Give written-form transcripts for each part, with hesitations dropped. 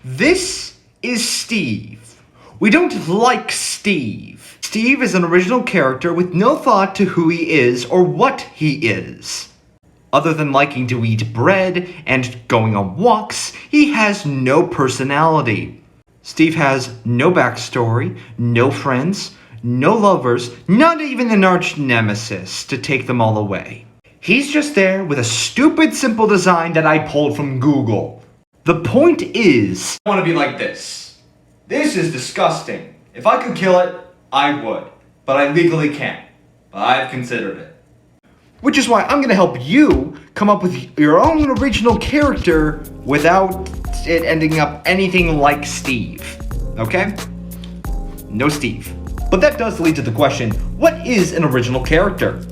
This is Steve. We don't like Steve. Steve is an original character with no thought to who he is or what he is. Other than liking to eat bread and going on walks, he has no personality. Steve has no backstory, no friends, no lovers, not even an arch nemesis to take them all away. He's just there with a stupid simple design that I pulled from Google. The point is, I want to be like this. This is disgusting. If I could kill it, I would. But I legally can't. But I've considered it. Which is why I'm going to help you come up with your own original character without it ending up anything like Steve. Okay? No Steve. But that does lead to the question, what is an original character?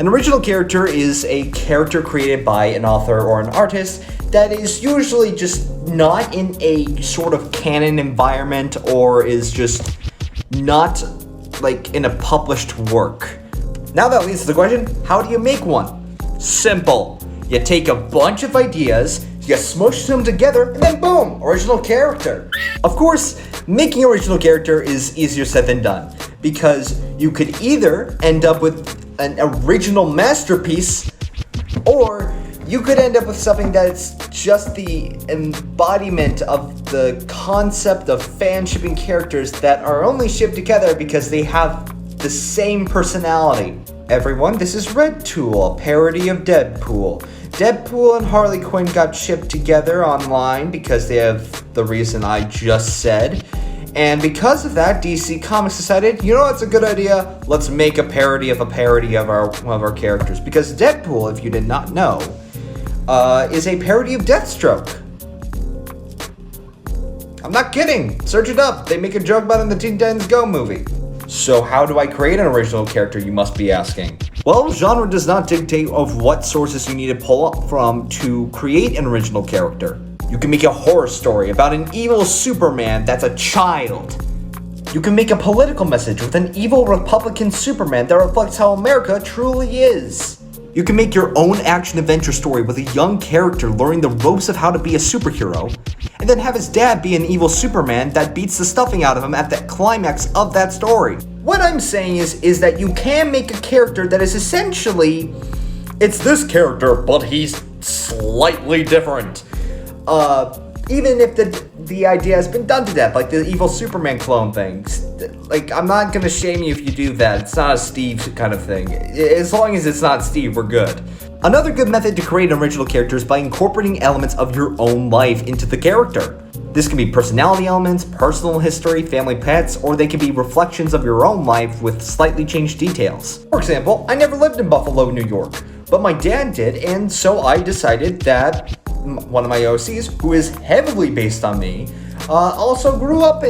An original character is a character created by an author or an artist that is usually just not in a sort of canon environment or is just not like in a published work. Now that leads to the question, how do you make one? Simple. You take a bunch of ideas, you smush them together, and then boom, original character. Of course, making original character is easier said than done, because you could either end up with an original masterpiece, or you could end up with something that's just the embodiment of the concept of fan-shipping characters that are only shipped together because they have the same personality. Everyone, this is Red Tool, a parody of Deadpool. Deadpool and Harley Quinn got shipped together online because they have the reason I just said. And because of that, DC Comics decided, you know what's a good idea? Let's make a parody of one of our characters. Because Deadpool, if you did not know, is a parody of Deathstroke. I'm not kidding. Search it up. They make a joke about it in the Teen Titans Go movie. So how do I create an original character, you must be asking? Well, genre does not dictate of what sources you need to pull up from to create an original character. You can make a horror story about an evil Superman that's a child. You can make a political message with an evil Republican Superman that reflects how America truly is. You can make your own action-adventure story with a young character learning the ropes of how to be a superhero, and then have his dad be an evil Superman that beats the stuffing out of him at the climax of that story. What I'm saying is that you can make a character that is essentially, it's this character, but he's slightly different. Even if the idea has been done to death, like the evil Superman clone things. Like, I'm not gonna shame you if you do that. It's not a Steve kind of thing. As long as it's not Steve, we're good. Another good method to create an original character is by incorporating elements of your own life into the character. This can be personality elements, personal history, family pets, or they can be reflections of your own life with slightly changed details. For example, I never lived in Buffalo, New York, but my dad did, and so I decided that one of my OCs, who is heavily based on me, also grew up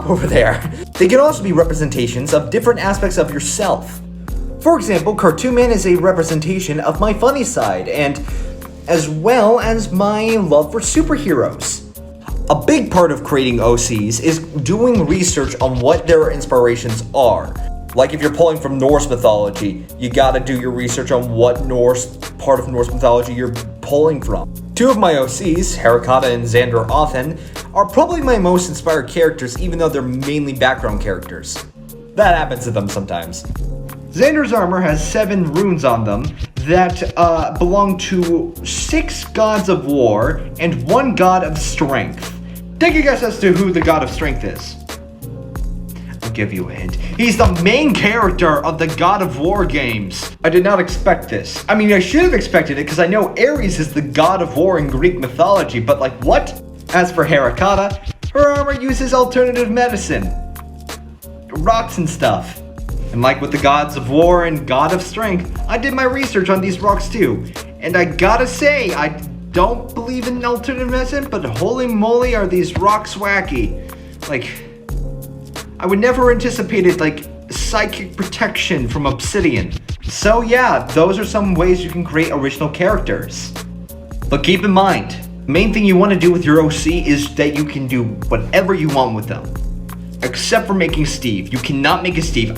over there. They can also be representations of different aspects of yourself. For example, Cartoon Man is a representation of my funny side, and as well as my love for superheroes. A big part of creating OCs is doing research on what their inspirations are. Like if you're pulling from Norse mythology, you gotta do your research on what part of Norse mythology you're pulling from. Two of my OCs, Harakata and Xander Othen, are probably my most inspired characters, even though they're mainly background characters. That happens to them sometimes. Xander's armor has 7 runes on them that belong to 6 gods of war and 1 god of strength. Take a guess as to who the god of strength is. I'll give you a hint. He's the main character of the God of War games. I did not expect this. I mean, I should have expected it because I know Ares is the god of war in Greek mythology, but like what? As for Harakata, her armor uses alternative medicine, rocks and stuff. And like with the gods of war and god of strength, I did my research on these rocks too. And I gotta say, I don't believe in alternative medicine, but holy moly are these rocks wacky. Like, I would never anticipated like psychic protection from obsidian. So yeah, those are some ways you can create original characters. But keep in mind, the main thing you want to do with your OC is that you can do whatever you want with them. Except for making Steve. You cannot make a Steve.